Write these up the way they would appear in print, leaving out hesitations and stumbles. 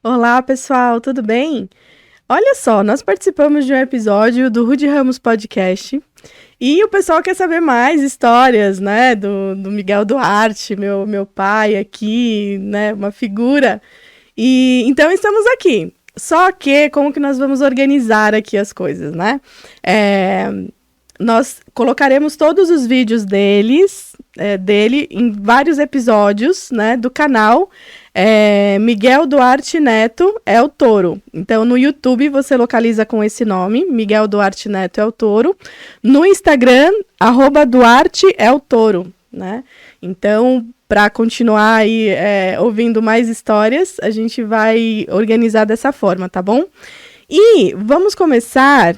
Olá, pessoal, tudo bem? Olha só, nós participamos de um episódio do Rude Ramos Podcast e o pessoal quer saber mais histórias, né, do Miguel Duarte, meu pai aqui, né, uma figura. E então estamos aqui. Só que como que nós vamos organizar aqui as coisas, né? É, Nós colocaremos todos os vídeos dele em vários episódios, né, do canal Miguel Duarte Neto é o Touro. Então, no YouTube você localiza com esse nome, Miguel Duarte Neto é o Touro. No Instagram, @Duarte é o Touro, né? Então, para continuar aí ouvindo mais histórias, a gente vai organizar dessa forma, tá bom? E vamos começar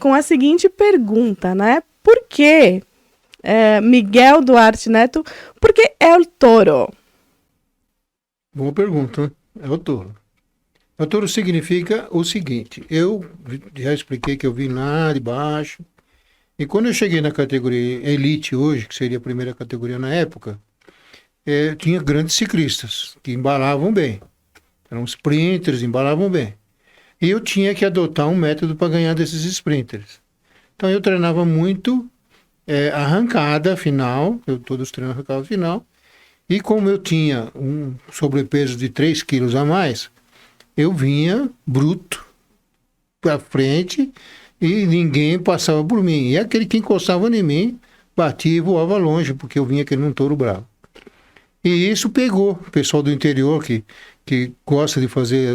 com a seguinte pergunta, né? Por que Miguel Duarte Neto? Por que é o Touro? Boa pergunta, né? É o touro. O touro significa o seguinte: eu já expliquei que eu vim lá de baixo, e quando eu cheguei na categoria Elite hoje, que seria a primeira categoria na época, tinha grandes ciclistas que embalavam bem. Eram sprinters, embalavam bem. E eu tinha que adotar um método para ganhar desses sprinters. Então eu treinava muito arrancada final, todos os treinos arrancada final, e como eu tinha um sobrepeso de 3 quilos a mais, eu vinha bruto para frente e ninguém passava por mim. E aquele que encostava em mim, batia e voava longe, porque eu vinha aquele num touro bravo. E isso pegou o pessoal do interior que gosta de fazer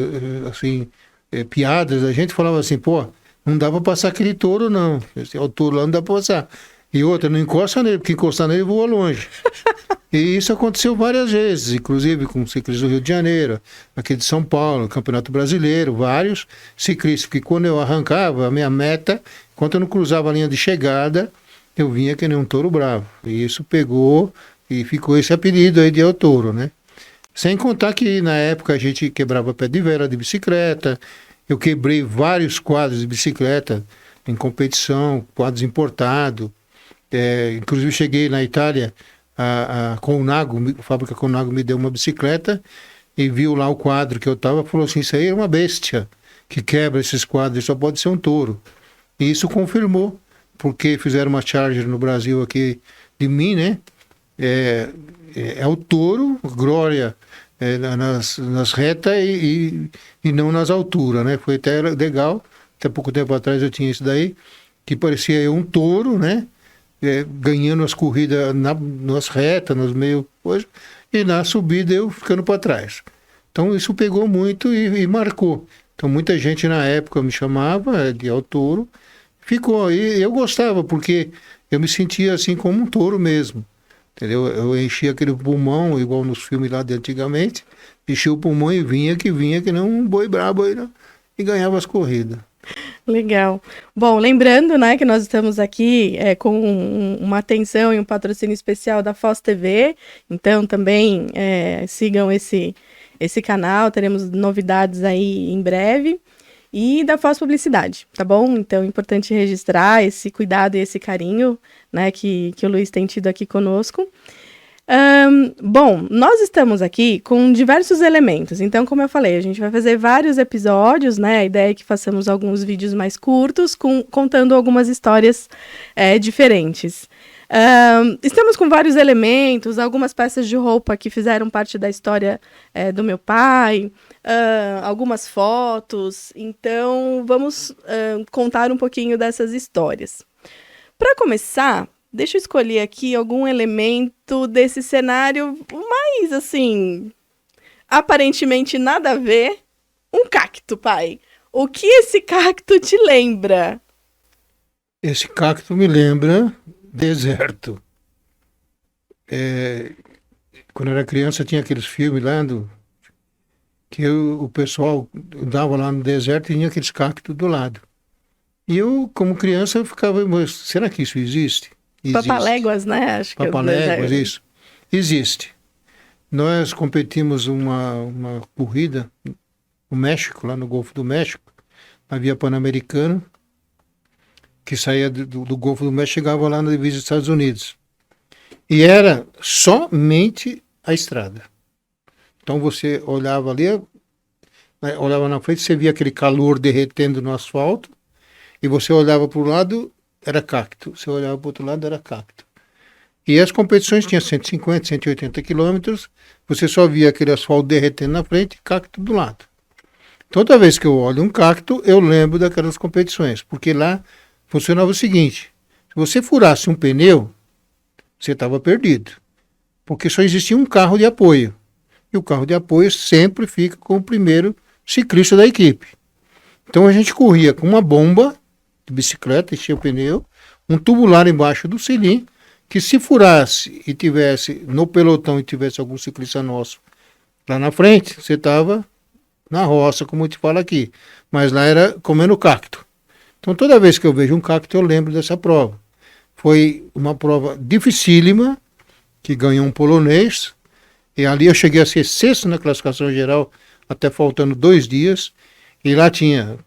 assim piadas. A gente falava assim, pô, não dá para passar aquele touro não. O touro lá não dá para passar. E outra, não encosta nele, porque encostar nele voa longe. E isso aconteceu várias vezes, inclusive com ciclistas do Rio de Janeiro, aqui de São Paulo, Campeonato Brasileiro, vários ciclistas, que quando eu arrancava, a minha meta, enquanto eu não cruzava a linha de chegada, eu vinha que nem um touro bravo. E isso pegou e ficou esse apelido aí de El Touro, né? Sem contar que na época a gente quebrava pé de vela de bicicleta, eu quebrei vários quadros de bicicleta em competição, quadros importados. Inclusive cheguei na Itália, a Colnago, a fábrica Colnago me deu uma bicicleta e viu lá o quadro que eu estava, falou assim, isso aí é uma bestia que quebra esses quadros, só pode ser um touro. E isso confirmou, porque fizeram uma charger no Brasil aqui de mim, né? É o touro, glória nas retas e não nas alturas, né? Foi até legal, até pouco tempo atrás eu tinha isso daí, que parecia eu um touro, né? Ganhando as corridas nas retas, nos meios, e na subida eu ficando para trás. Então isso pegou muito e marcou. Então muita gente na época me chamava de El Touro, ficou. E eu gostava, porque eu me sentia assim como um touro mesmo. Entendeu? Eu enchia aquele pulmão, igual nos filmes lá de antigamente, enchia o pulmão e vinha que não um boi brabo aí, né? E ganhava as corridas. Legal. Bom, lembrando, né, que nós estamos aqui com uma atenção e um patrocínio especial da Foz TV, então também sigam esse canal, teremos novidades aí em breve, e da Foz Publicidade, tá bom? Então é importante registrar esse cuidado e esse carinho, né, que o Luiz tem tido aqui conosco. Bom, nós estamos aqui com diversos elementos, então, como eu falei, a gente vai fazer vários episódios, né? A ideia é que façamos alguns vídeos mais curtos, contando algumas histórias diferentes. Estamos com vários elementos, algumas peças de roupa que fizeram parte da história do meu pai, algumas fotos, então vamos contar um pouquinho dessas histórias. Para começar, deixa eu escolher aqui algum elemento desse cenário mais, assim, aparentemente nada a ver. Um cacto, pai. O que esse cacto te lembra? Esse cacto me lembra deserto. Quando eu era criança tinha aqueles filmes lá o pessoal dava lá no deserto e tinha aqueles cactos do lado. E eu, como criança, eu ficava, mas será que isso existe? Existe. Papaléguas, né? Acho que Papaléguas, isso. Existe. Nós competimos uma corrida no México, lá no Golfo do México, na Via Pan-Americana, que saía do Golfo do México, chegava lá na divisa dos Estados Unidos. E era somente a estrada. Então você olhava ali, olhava na frente, você via aquele calor derretendo no asfalto, e você olhava para o lado, era cacto. Você olhava para o outro lado, era cacto. E as competições tinham 150, 180 quilômetros, você só via aquele asfalto derretendo na frente e cacto do lado. Toda vez que eu olho um cacto, eu lembro daquelas competições, porque lá funcionava o seguinte: se você furasse um pneu, você estava perdido, porque só existia um carro de apoio. E o carro de apoio sempre fica com o primeiro ciclista da equipe. Então a gente corria com uma bomba de bicicleta, enchia o pneu, um tubular embaixo do cilindro, que se furasse e tivesse no pelotão e tivesse algum ciclista nosso lá na frente, você estava na roça, como eu te falo aqui. Mas lá era comendo cacto. Então toda vez que eu vejo um cacto, eu lembro dessa prova. Foi uma prova dificílima, que ganhou um polonês, e ali eu cheguei a ser sexto na classificação geral, até faltando 2 dias, e lá tinha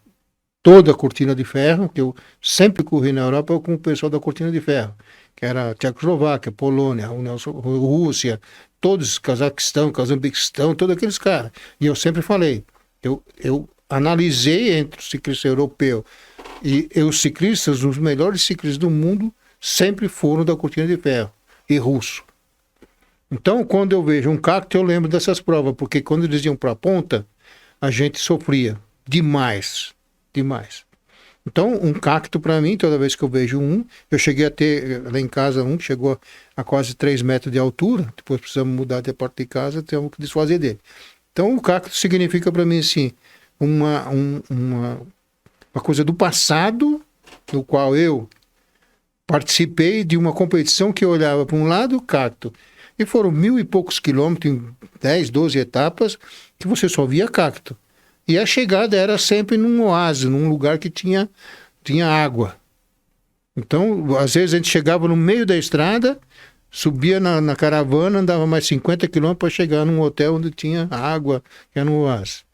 toda a cortina de ferro, que eu sempre corri na Europa com o pessoal da cortina de ferro, que era Tchecoslováquia, Polônia, Rússia, todos, Cazaquistão, Cazaquistão, todos aqueles caras. E eu sempre falei, eu analisei entre o ciclista europeu e os ciclistas, os melhores ciclistas do mundo, sempre foram da cortina de ferro, e russo. Então, quando eu vejo um cacto, eu lembro dessas provas, porque quando eles iam para a ponta, a gente sofria demais, demais. Então, um cacto para mim, toda vez que eu vejo um, eu cheguei a ter lá em casa um que chegou a quase 3 metros de altura, depois precisamos mudar de parte de casa, temos que desfazer dele. Então, o cacto significa para mim, assim, uma coisa do passado, no qual eu participei de uma competição que eu olhava para um lado, o cacto. E foram 1.000 e poucos quilômetros, em 10, 12 etapas, que você só via cacto. E a chegada era sempre num oásis, num lugar que tinha água. Então, às vezes a gente chegava no meio da estrada, subia na caravana, andava mais 50 quilômetros para chegar num hotel onde tinha água, que era no oásis.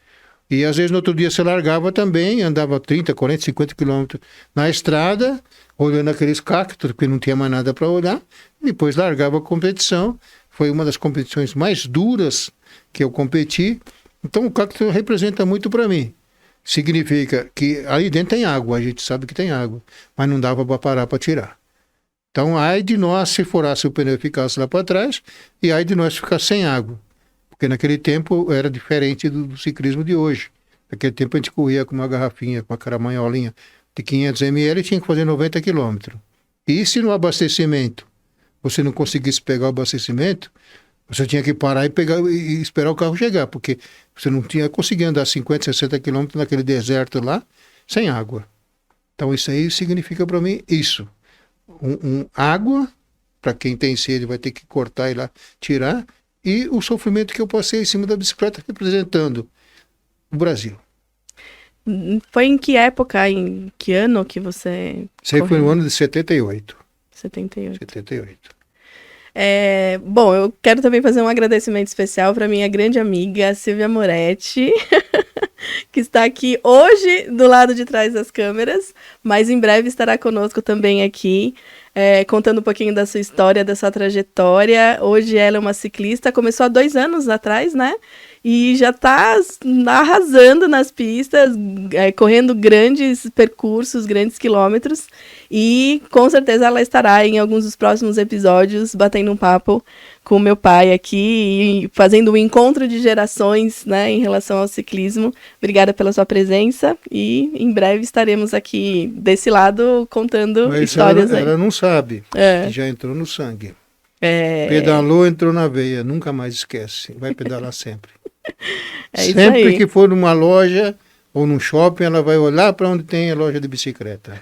E às vezes no outro dia você largava também, andava 30, 40, 50 quilômetros na estrada, olhando aqueles cactos, porque não tinha mais nada para olhar, e depois largava a competição. Foi uma das competições mais duras que eu competi. Então o cacto representa muito para mim. Significa que ali dentro tem água, a gente sabe que tem água, mas não dava para parar para tirar. Então ai de nós se furasse o pneu e ficasse lá para trás, e ai de nós ficar sem água. Porque naquele tempo era diferente do ciclismo de hoje. Naquele tempo a gente corria com uma garrafinha, com uma caramanholinha de 500 ml e tinha que fazer 90 quilômetros. E se no abastecimento você não conseguisse pegar o abastecimento, você tinha que parar e esperar o carro chegar, porque você não tinha conseguido andar 50, 60 quilômetros naquele deserto lá, sem água. Então isso aí significa para mim isso. Água, para quem tem sede vai ter que cortar e lá tirar, e o sofrimento que eu passei em cima da bicicleta representando o Brasil. Foi em que época, em que ano que você... Isso aí foi no ano de 78. 78. 78. Bom, eu quero também fazer um agradecimento especial para minha grande amiga Silvia Moretti, que está aqui hoje do lado de trás das câmeras, mas em breve estará conosco também aqui, contando um pouquinho da sua história, da sua trajetória. Hoje ela é uma ciclista, começou há 2 anos atrás, né? E já está arrasando nas pistas, correndo grandes percursos, grandes quilômetros. E com certeza ela estará em alguns dos próximos episódios batendo um papo com o meu pai aqui e fazendo um encontro de gerações, né, em relação ao ciclismo. Obrigada pela sua presença e em breve estaremos aqui desse lado contando histórias aí. Ela não sabe, que já entrou no sangue. É... Pedalou, entrou na veia, nunca mais esquece. Vai pedalar sempre. É Sempre isso aí. que for numa loja ou num shopping, ela vai olhar para onde tem a loja de bicicleta.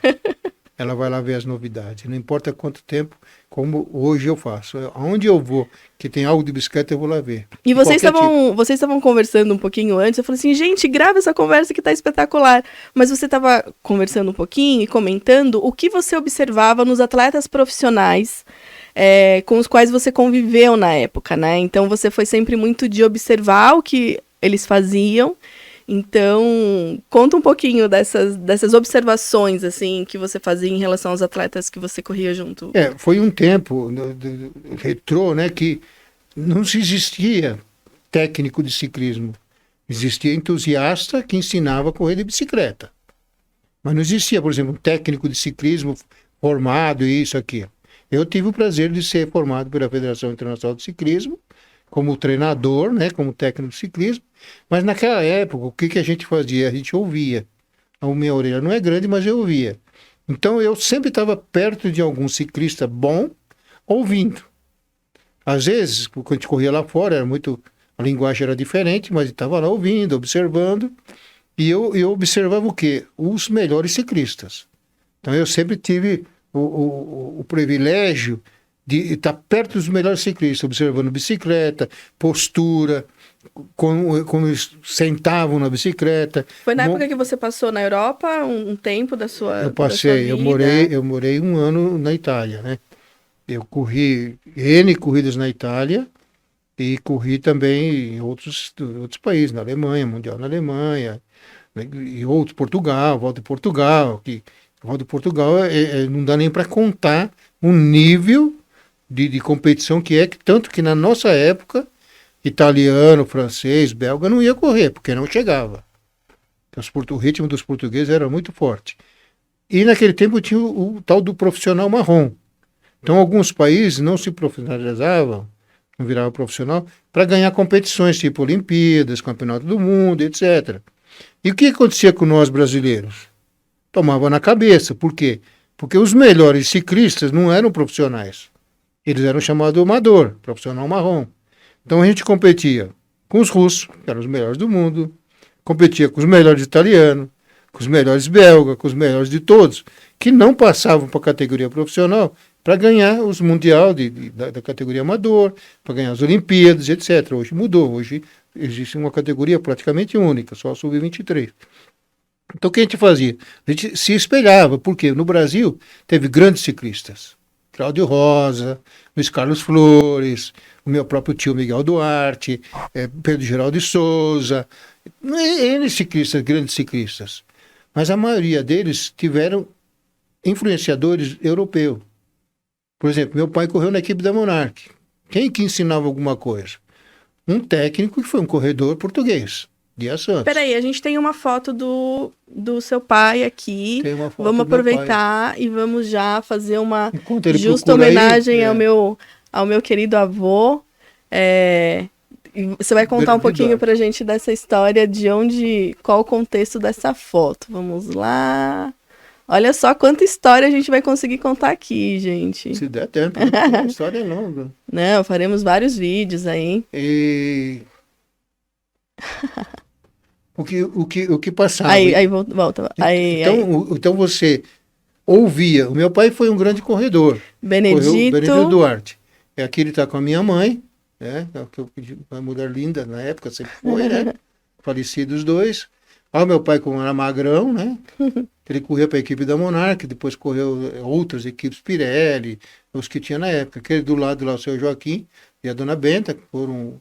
Ela vai lá ver as novidades. Não importa quanto tempo, como hoje eu faço. Aonde eu vou, que tem algo de bicicleta, eu vou lá ver. E vocês estavam conversando um pouquinho antes, eu falei assim, gente, grava essa conversa que tá espetacular. Mas você estava conversando um pouquinho e comentando o que você observava nos atletas profissionais com os quais você conviveu na época, né? Então você foi sempre muito de observar o que eles faziam. Então, conta um pouquinho dessas observações, assim, que você fazia em relação aos atletas que você corria junto. Foi um tempo retrô, né, que não se existia técnico de ciclismo. Existia entusiasta que ensinava a correr de bicicleta. Mas não existia, por exemplo, um técnico de ciclismo formado e isso aqui. Eu tive o prazer de ser formado pela Federação Internacional de Ciclismo, como treinador, né, como técnico de ciclismo. Mas naquela época, o que a gente fazia? A gente ouvia. A minha orelha não é grande, mas eu ouvia. Então eu sempre estava perto de algum ciclista bom, ouvindo. Às vezes, quando a gente corria lá fora, a linguagem era diferente, mas estava lá ouvindo, observando. E eu observava o quê? Os melhores ciclistas. Então eu sempre tive o privilégio de estar perto dos melhores ciclistas, observando bicicleta, postura, como eles sentavam na bicicleta. Foi na época que você passou na Europa, um tempo da sua Eu passei, da sua vida? eu morei 1 ano na Itália, né? Eu corri N corridas na Itália e corri também em outros países, na Alemanha, Mundial na Alemanha, né? E outros, Portugal, Volta de Portugal, Volta de Portugal não dá nem para contar o nível de competição que é, tanto que na nossa época, italiano, francês, belga não ia correr, porque não chegava. O ritmo dos portugueses era muito forte. E naquele tempo tinha o tal do profissional marrom. Então alguns países não se profissionalizavam, não viravam profissional, para ganhar competições tipo Olimpíadas, Campeonato do Mundo, etc. E o que acontecia com nós brasileiros? Tomava na cabeça. Por quê? Porque os melhores ciclistas não eram profissionais. Eles eram chamados amador, profissional marrom. Então a gente competia com os russos, que eram os melhores do mundo, competia com os melhores italianos, com os melhores belgas, com os melhores de todos, que não passavam para a categoria profissional para ganhar os mundial da categoria amador, para ganhar as Olimpíadas, etc. Hoje mudou, hoje existe uma categoria praticamente única, só a Sub-23. Então o que a gente fazia? A gente se espelhava, porque no Brasil teve grandes ciclistas. Cláudio Rosa, Luiz Carlos Flores, o meu próprio tio Miguel Duarte, Pedro Geraldo de Souza, N ciclistas, grandes ciclistas. Mas a maioria deles tiveram influenciadores europeus. Por exemplo, meu pai correu na equipe da Monarch. Quem que ensinava alguma coisa? Um técnico que foi um corredor português, Dias Santos. Peraí, a gente tem uma foto do seu pai aqui. Tem uma foto Vamos do meu aproveitar e vamos já fazer uma Enquanto ele justa procura homenagem aí, ao meu querido avô. E você vai contar um pouquinho pra gente dessa história, qual o contexto dessa foto. Vamos lá. Olha só quanta história a gente vai conseguir contar aqui, gente. Se der tempo, a história é longa. Não, faremos vários vídeos aí. E... o que passava. Aí volta. Então você ouvia. O meu pai foi um grande corredor. Benedito Duarte. Aqui ele está com a minha mãe, né? Uma mulher linda na época, sempre foi, né? Falecidos os dois. O meu pai, como era magrão, né? Ele corria para a equipe da Monarch, depois correu outras equipes, Pirelli, os que tinha na época. Aquele do lado lá, o seu Joaquim e a dona Benta, que foram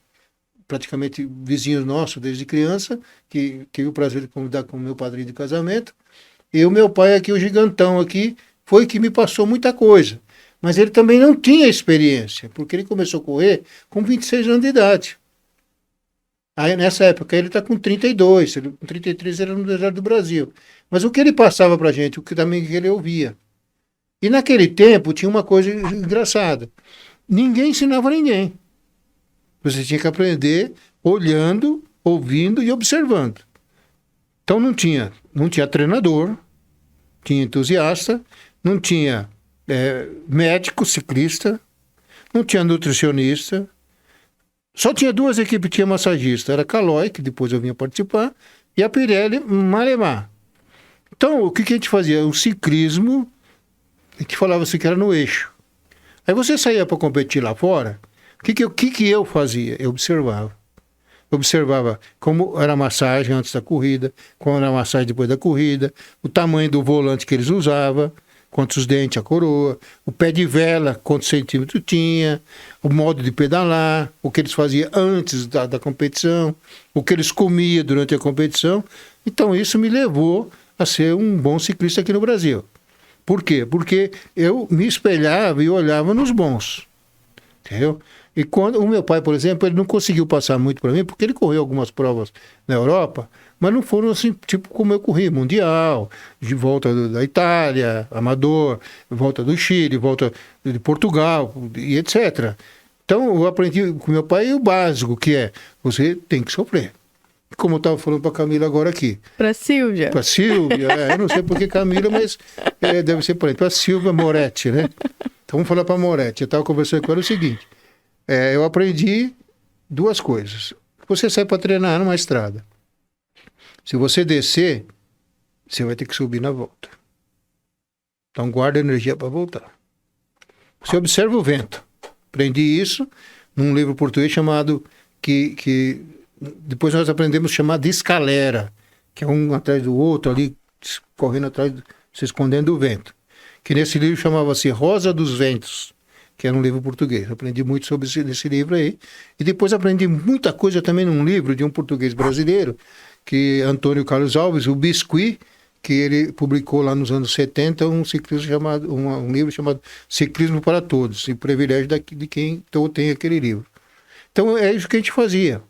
praticamente vizinhos nossos desde criança, que tive o prazer de convidar como meu padrinho de casamento. E o meu pai aqui, o gigantão aqui, foi que me passou muita coisa. Mas ele também não tinha experiência, porque ele começou a correr com 26 anos de idade. Aí nessa época ele está com 32, com 33 ele era no deserto do Brasil. Mas o que ele passava para a gente, o que também ele ouvia. E naquele tempo tinha uma coisa engraçada. Ninguém ensinava ninguém. Você tinha que aprender olhando, ouvindo e observando. Então não tinha treinador, tinha entusiasta, não tinha médico, ciclista, não tinha nutricionista. Só tinha 2 equipes que tinha massagista. Era a Caloi, que depois eu vinha participar, e a Pirelli Malemar. Então, o que a gente fazia? O ciclismo, a gente falava assim que era no eixo. Aí você saía para competir lá fora, o que eu fazia? Eu observava. Eu observava como era a massagem antes da corrida, como era a massagem depois da corrida, o tamanho do volante que eles usavam, quantos dentes, a coroa, o pé de vela, quantos centímetros tinha, o modo de pedalar, o que eles faziam antes da competição, o que eles comiam durante a competição. Então isso me levou a ser um bom ciclista aqui no Brasil. Por quê? Porque eu me espelhava e olhava nos bons. Entendeu? E quando o meu pai, por exemplo, ele não conseguiu passar muito para mim, porque ele correu algumas provas na Europa, mas não foram assim, tipo como eu corri, Mundial, de volta da Itália, Amador, volta do Chile, volta de Portugal, e etc. Então eu aprendi com meu pai o básico, que é, você tem que sofrer. Como eu estava falando para a Camila agora aqui. Para Silvia. Para Silvia, eu não sei por que Camila, mas deve ser para Silvia Moretti, né? Então vamos falar para Moretti. Eu estava conversando com ela o seguinte, eu aprendi duas coisas. Você sai para treinar numa estrada. Se você descer, você vai ter que subir na volta. Então guarda energia para voltar. Você observa o vento. Aprendi isso num livro português chamado que depois nós aprendemos a chamar de escalera, que é um atrás do outro ali, correndo atrás, se escondendo do vento. Que nesse livro chamava-se Rosa dos Ventos, que era um livro português. Aprendi muito sobre esse livro aí. E depois aprendi muita coisa também num livro de um português brasileiro, que Antônio Carlos Alves, o Biscuit, que ele publicou lá nos anos 70, um livro chamado Ciclismo para Todos, e privilégio de quem tem aquele livro. Então é isso que a gente fazia.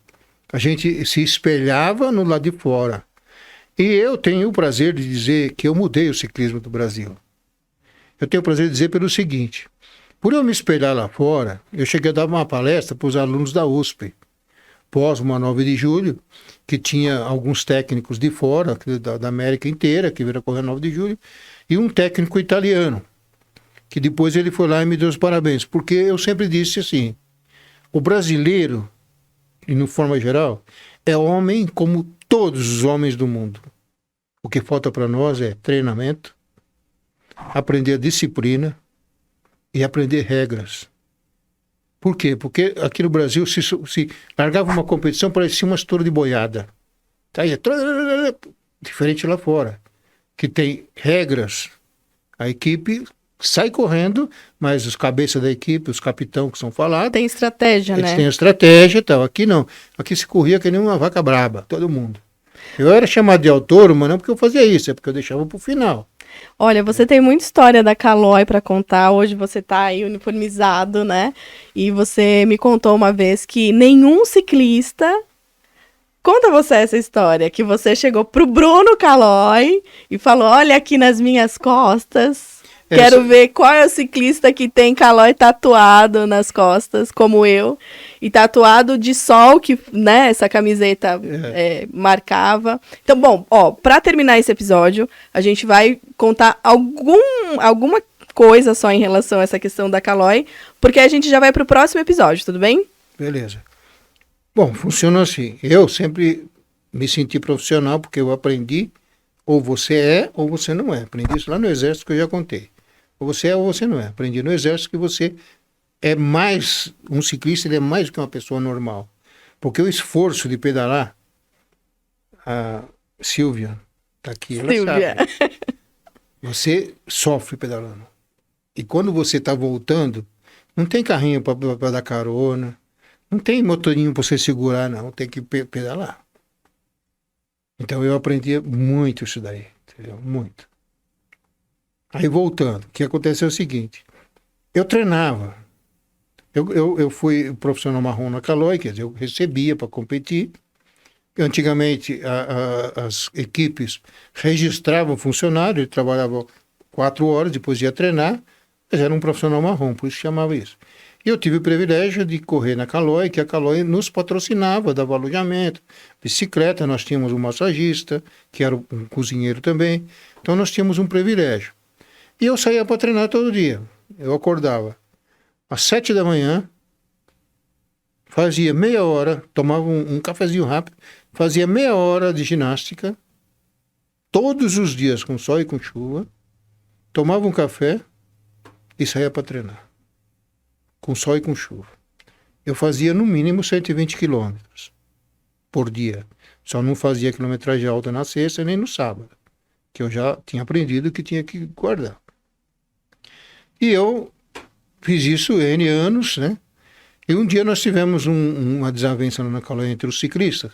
A gente se espelhava no lado de fora. E eu tenho o prazer de dizer que eu mudei o ciclismo do Brasil. Eu tenho o prazer de dizer pelo seguinte, por eu me espelhar lá fora, eu cheguei a dar uma palestra para os alunos da USP, pós uma 9 de julho, que tinha alguns técnicos de fora, da América inteira, que viram correr 9 de julho, e um técnico italiano, que depois ele foi lá e me deu os parabéns, porque eu sempre disse assim, o brasileiro, e de forma geral, é homem como todos os homens do mundo. O que falta para nós é treinamento, aprender disciplina e aprender regras. Por quê? Porque aqui no Brasil, se largava uma competição, parecia uma estoura de boiada. Tá aí, diferente lá fora, que tem regras. A equipe sai correndo, mas os cabeças da equipe, os capitães que são falados... Tem estratégia, eles né? têm estratégia e tal. Aqui não. Aqui se corria que nem uma vaca braba, todo mundo. Eu era chamado de autônomo, não porque eu fazia isso, é porque eu deixava pro final. Olha, você tem muita história da Calói para contar. Hoje você tá aí uniformizado, né? E você me contou uma vez que nenhum ciclista... Conta você essa história, que você chegou pro Bruno Calói e falou, olha aqui nas minhas costas, quero ver qual é o ciclista que tem Calói tatuado nas costas, como eu, e tatuado de sol, que, né, essa camiseta marcava. Então, bom, para terminar esse episódio, a gente vai contar alguma coisa só em relação a essa questão da Calói, porque a gente já vai pro próximo episódio, tudo bem? Beleza. Bom, funciona assim. Eu sempre me senti profissional porque eu aprendi ou você é ou você não é. Aprendi isso lá no Exército que eu já contei. Ou você é ou você não é. Aprendi no Exército que você é mais, um ciclista ele é mais do que uma pessoa normal. Porque o esforço de pedalar, a Silvia está aqui, ela sabe. Você sofre pedalando. E quando você está voltando, não tem carrinho para dar carona. Não tem motorinho para você segurar, não. Tem que pedalar. Então eu aprendi muito isso daí. Entendeu? Muito. Aí voltando, o que aconteceu é o seguinte. Eu treinava. Eu fui profissional marrom na Calói, quer dizer, eu recebia para competir. Antigamente as equipes registravam funcionário, ele trabalhava 4 horas, depois ia treinar, mas era um profissional marrom, por isso chamava isso. E eu tive o privilégio de correr na Calói, que a Calói nos patrocinava, dava alojamento, bicicleta, nós tínhamos um massagista, que era um cozinheiro também. Então nós tínhamos um privilégio. E eu saía para treinar todo dia. Eu acordava às 7 da manhã, fazia meia hora, tomava um cafezinho rápido, fazia meia hora de ginástica, todos os dias com sol e com chuva, tomava um café e saía para treinar. Com sol e com chuva. Eu fazia no mínimo 120 quilômetros por dia. Só não fazia quilometragem alta na sexta nem no sábado, que eu já tinha aprendido que tinha que guardar. E eu fiz isso N anos, né? E um dia nós tivemos uma desavença na Calói entre os ciclistas,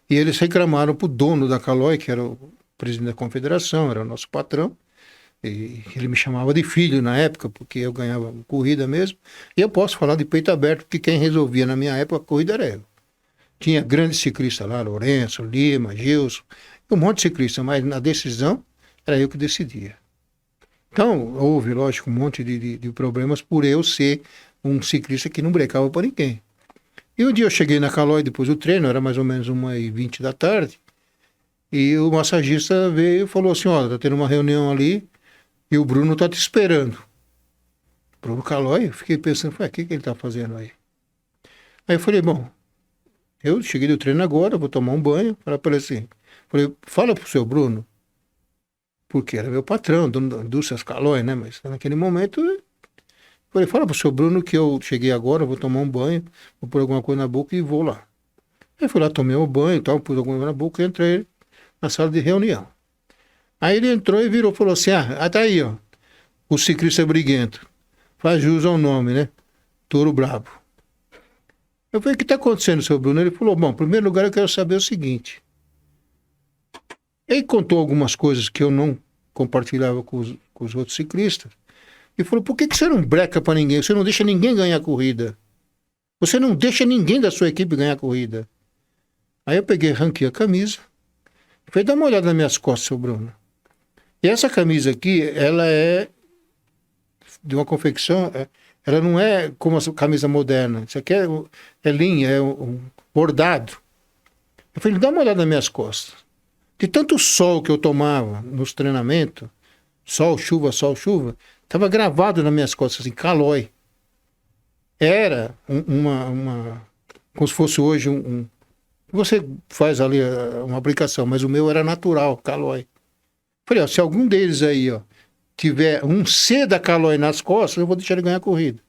e eles reclamaram para o dono da Calói, que era o presidente da confederação, era o nosso patrão, E ele me chamava de filho na época, porque eu ganhava corrida mesmo. E eu posso falar de peito aberto, porque quem resolvia na minha época a corrida era eu. Tinha grandes ciclistas lá, Lourenço, Lima, Gilson, um monte de ciclistas, mas na decisão era eu que decidia. Então, houve, lógico, um monte de problemas por eu ser um ciclista que não brecava para ninguém. E um dia eu cheguei na Calói depois do treino, era mais ou menos 1h20 da tarde, e o massagista veio e falou assim, ó, tá tendo uma reunião ali e o Bruno tá te esperando. Bruno Calói, eu fiquei pensando, o que ele tá fazendo aí? Aí eu falei, bom, eu cheguei do treino agora, vou tomar um banho, falei para ele assim, fala pro seu Bruno, porque era meu patrão, dono da indústria Calói, né, mas naquele momento, falei, fala pro seu Bruno que eu cheguei agora, vou tomar um banho, vou pôr alguma coisa na boca e vou lá. Aí fui lá, tomei um banho e tal, pus alguma coisa na boca e entrei na sala de reunião. Aí ele entrou e virou e falou assim, tá aí, ó, o ciclista briguento, faz jus ao nome, né, Touro Brabo. Eu falei, o que está acontecendo, seu Bruno? Ele falou, bom, em primeiro lugar eu quero saber o seguinte. Ele contou algumas coisas que eu não compartilhava com os outros ciclistas. E falou, por que você não breca para ninguém? Você não deixa ninguém ganhar corrida. Você não deixa ninguém da sua equipe ganhar corrida. Aí eu peguei, arranquei a camisa. Falei, dá uma olhada nas minhas costas, seu Bruno. E essa camisa aqui, ela é de uma confecção... Ela não é como a camisa moderna. Isso aqui é linha, é um bordado. Eu falei, dá uma olhada nas minhas costas. De tanto sol que eu tomava nos treinamentos, sol, chuva, estava gravado nas minhas costas, assim, Calói. Era como se fosse hoje você faz ali uma aplicação, mas o meu era natural, Calói. Falei, ó, se algum deles aí, ó, tiver um C da Calói nas costas, eu vou deixar ele ganhar a corrida.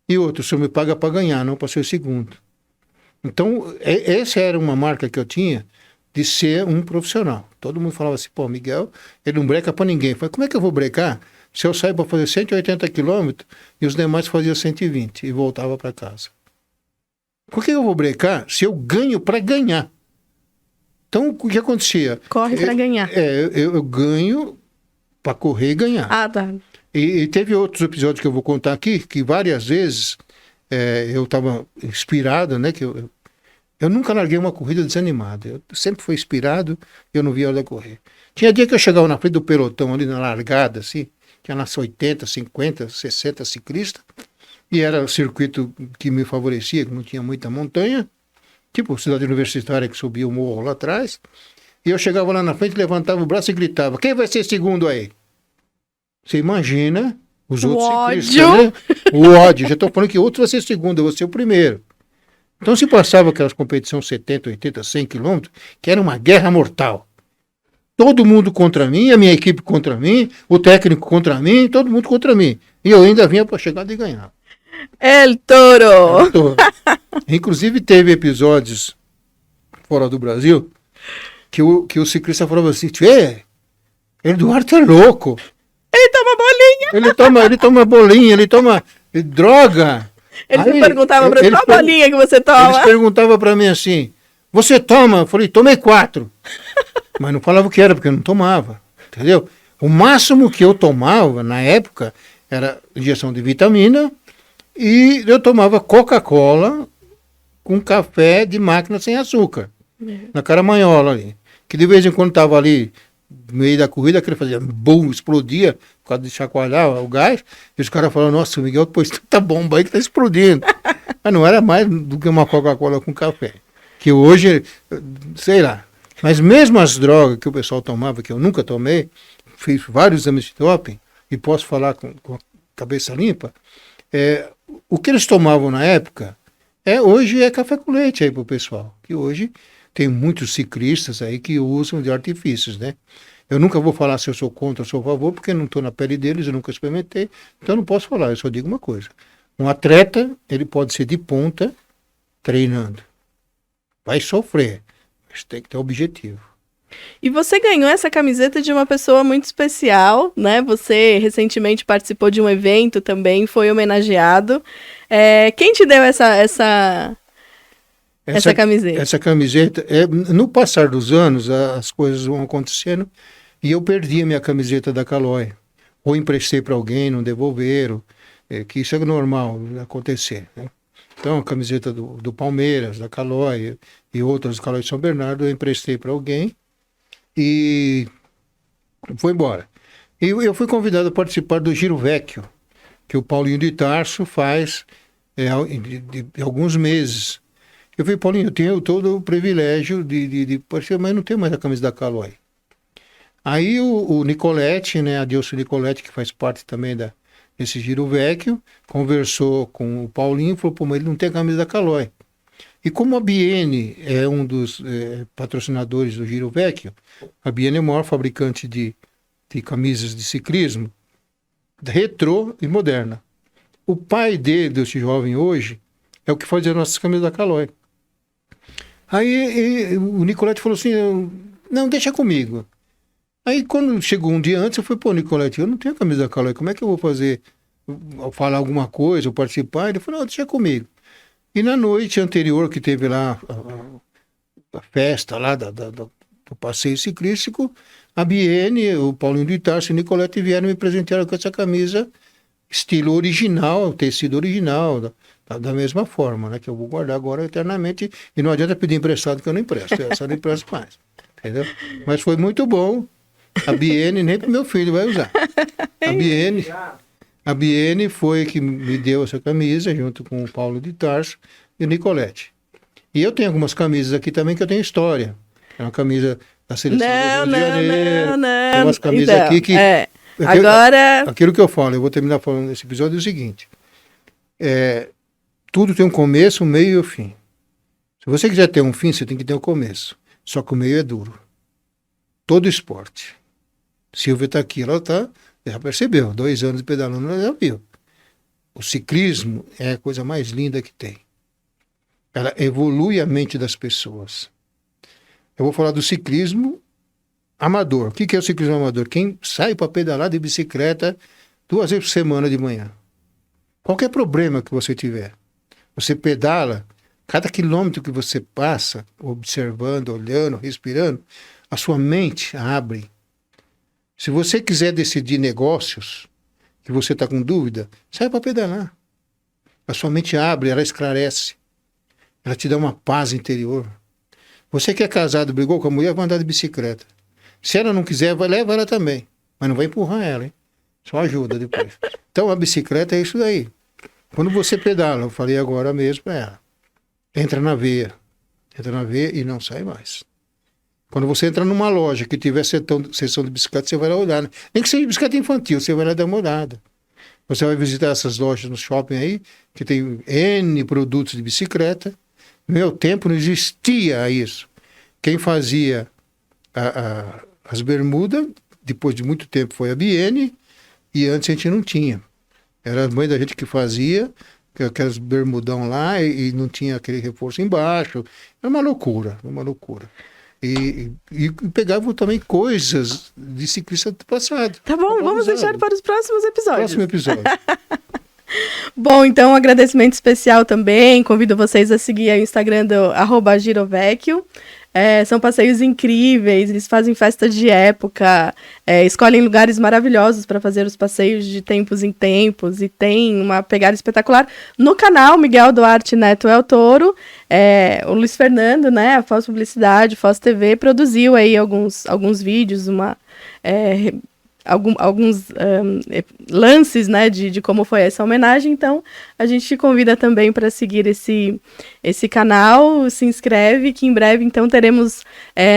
E outro, o senhor me paga para ganhar, não para ser o segundo. Então, essa era uma marca que eu tinha de ser um profissional. Todo mundo falava assim, pô, Miguel, ele não breca para ninguém. Eu falei, como é que eu vou brecar se eu saio para fazer 180 quilômetros e os demais faziam 120 e voltava para casa? Por que eu vou brecar se eu ganho para ganhar? Então, o que acontecia? Corre para ganhar. Eu ganho para correr e ganhar. Ah, tá. E teve outros episódios que eu vou contar aqui, que várias vezes eu estava inspirado, né? Que eu nunca larguei uma corrida desanimada. Eu sempre fui inspirado e eu não via a hora de correr. Tinha dia que eu chegava na frente do pelotão, ali na largada, assim, tinha nas 80, 50, 60 ciclistas, e era o circuito que me favorecia, que não tinha muita montanha, tipo cidade universitária que subia o morro lá atrás. E eu chegava lá na frente, levantava o braço e gritava, quem vai ser segundo aí? Você imagina os outros ciclistas, né? O ódio. Já estou falando que outro vai ser segundo, eu vou ser o primeiro. Então se passava aquelas competições 70, 80, 100 quilômetros, que era uma guerra mortal. Todo mundo contra mim, a minha equipe contra mim, o técnico contra mim, todo mundo contra mim. E eu ainda vinha para chegar e ganhar. El Toro! Inclusive teve episódios fora do Brasil que o ciclista falava assim, Eduardo é louco. Ele toma bolinha. Ele toma bolinha, ele toma droga. Ele me perguntava pra qual bolinha que você toma. Eles perguntavam pra mim assim, você toma? Eu falei, tomei 4. Mas não falava o que era, porque eu não tomava. Entendeu? O máximo que eu tomava, na época, era injeção de vitamina e eu tomava Coca-Cola com café de máquina sem açúcar. Na Caramanhola ali. Que de vez em quando estava ali no meio da corrida, que ele fazia bum, explodia, por causa de chacoalhar o gás, e os caras falaram, nossa, o Miguel pôs tanta bomba aí que tá explodindo. Mas não era mais do que uma Coca-Cola com café. Que hoje, sei lá. Mas mesmo as drogas que o pessoal tomava, que eu nunca tomei, fiz vários exames de doping, e posso falar com a cabeça limpa, o que eles tomavam na época, hoje é café com leite aí pro pessoal, que hoje tem muitos ciclistas aí que usam de artifícios, né? Eu nunca vou falar se eu sou contra ou sou a favor, porque eu não estou na pele deles, eu nunca experimentei, então eu não posso falar, eu só digo uma coisa. Um atleta, ele pode ser de ponta, treinando. Vai sofrer, mas tem que ter objetivo. E você ganhou essa camiseta de uma pessoa muito especial, né? Você recentemente participou de um evento também, foi homenageado. Quem te deu essa camiseta? Essa camiseta, no passar dos anos, as coisas vão acontecendo e eu perdi a minha camiseta da Calói. ou emprestei para alguém, não devolveram, que isso é normal acontecer, né? Então, a camiseta do Palmeiras, da Calói e outras do Calói de São Bernardo, eu emprestei para alguém e foi embora. E eu fui convidado a participar do Giro Vecchio, que o Paulinho de Tarso faz de alguns meses. Eu falei, Paulinho, eu tenho todo o privilégio de participar, mas não tenho mais a camisa da Calói. Aí o Nicoletti, né, a Adilson Nicoletti, que faz parte também desse Giro Vecchio, conversou com o Paulinho e falou, pô, mas ele não tem a camisa da Calói. E como a Biene é um dos patrocinadores do Giro Vecchio, a Biene é o maior fabricante de camisas de ciclismo, retrô e moderna. O pai desse jovem hoje é o que faz as nossas camisas da Calói. Aí o Nicoletti falou assim, não, deixa comigo. Aí quando chegou um dia antes, eu falei, pô, Nicoletti, eu não tenho a camisa da Calói, como é que eu vou falar alguma coisa, ou participar? Ele falou, não, deixa comigo. E na noite anterior que teve lá a festa lá do passeio ciclístico, a Biene, o Paulinho de Tarso e o Nicoletti vieram me presentear com essa camisa estilo original, tecido original, da mesma forma, né? Que eu vou guardar agora eternamente. E não adianta pedir emprestado, que eu não empresto. Essa eu não empresto mais. Entendeu? Mas foi muito bom. A Biene, nem pro meu filho vai usar. A Biene foi que me deu essa camisa, junto com o Paulo de Tarso e o Nicoletti. E eu tenho algumas camisas aqui também que eu tenho história. É uma camisa da seleção do Rio de Janeiro. Não. Tem umas camisas então, aqui que... Agora... Aquilo que eu falo, eu vou terminar falando nesse episódio, é o seguinte. Tudo tem um começo, um meio e um fim. Se você quiser ter um fim, você tem que ter um começo. Só que o meio é duro. Todo esporte. Silvia está aqui, ela já percebeu. 2 anos de pedalando, ela já viu. O ciclismo é a coisa mais linda que tem. Ela evolui a mente das pessoas. Eu vou falar do ciclismo amador. O que é o ciclismo amador? Quem sai para pedalar de bicicleta 2 vezes por semana de manhã. Qualquer problema que você tiver, você pedala, cada quilômetro que você passa, observando, olhando, respirando, a sua mente abre. Se você quiser decidir negócios, que você está com dúvida, sai para pedalar. A sua mente abre, ela esclarece. Ela te dá uma paz interior. Você que é casado, brigou com a mulher, vai andar de bicicleta. Se ela não quiser, leva ela também. Mas não vai empurrar ela, hein? Só ajuda depois. Então a bicicleta é isso daí. Quando você pedala, eu falei agora mesmo para ela, entra na veia e não sai mais. Quando você entra numa loja que tiver sessão de bicicleta, você vai lá olhar, né? Nem que seja de bicicleta infantil, você vai lá dar uma olhada. Você vai visitar essas lojas no shopping aí, que tem N produtos de bicicleta. No meu tempo não existia isso. Quem fazia as bermudas, depois de muito tempo, foi a Biene, e antes a gente não tinha. Era a mãe da gente que fazia, aquelas bermudão lá, e não tinha aquele reforço embaixo. Era uma loucura, uma loucura. E pegavam também coisas de ciclista do passado. Tá bom, vamos deixar para os próximos episódios. Próximo episódio. Bom, então um agradecimento especial também. Convido vocês a seguir o Instagram do @girovecchio. São passeios incríveis, eles fazem festa de época, escolhem lugares maravilhosos para fazer os passeios de tempos em tempos, e tem uma pegada espetacular. No canal Miguel Duarte Neto El Toro, o Luiz Fernando, né, a Foz Publicidade, Foz TV, produziu aí alguns vídeos, alguns lances, né, de como foi essa homenagem. Então a gente te convida também para seguir esse canal, se inscreve, que em breve então teremos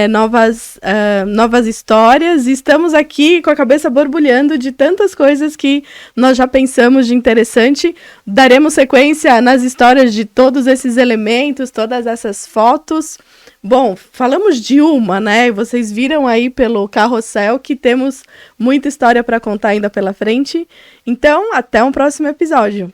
novas histórias, e estamos aqui com a cabeça borbulhando de tantas coisas que nós já pensamos de interessante. Daremos sequência nas histórias de todos esses elementos, todas essas fotos. Bom, falamos de uma, né? Vocês viram aí pelo carrossel que temos muita história para contar ainda pela frente. Então, até um próximo episódio.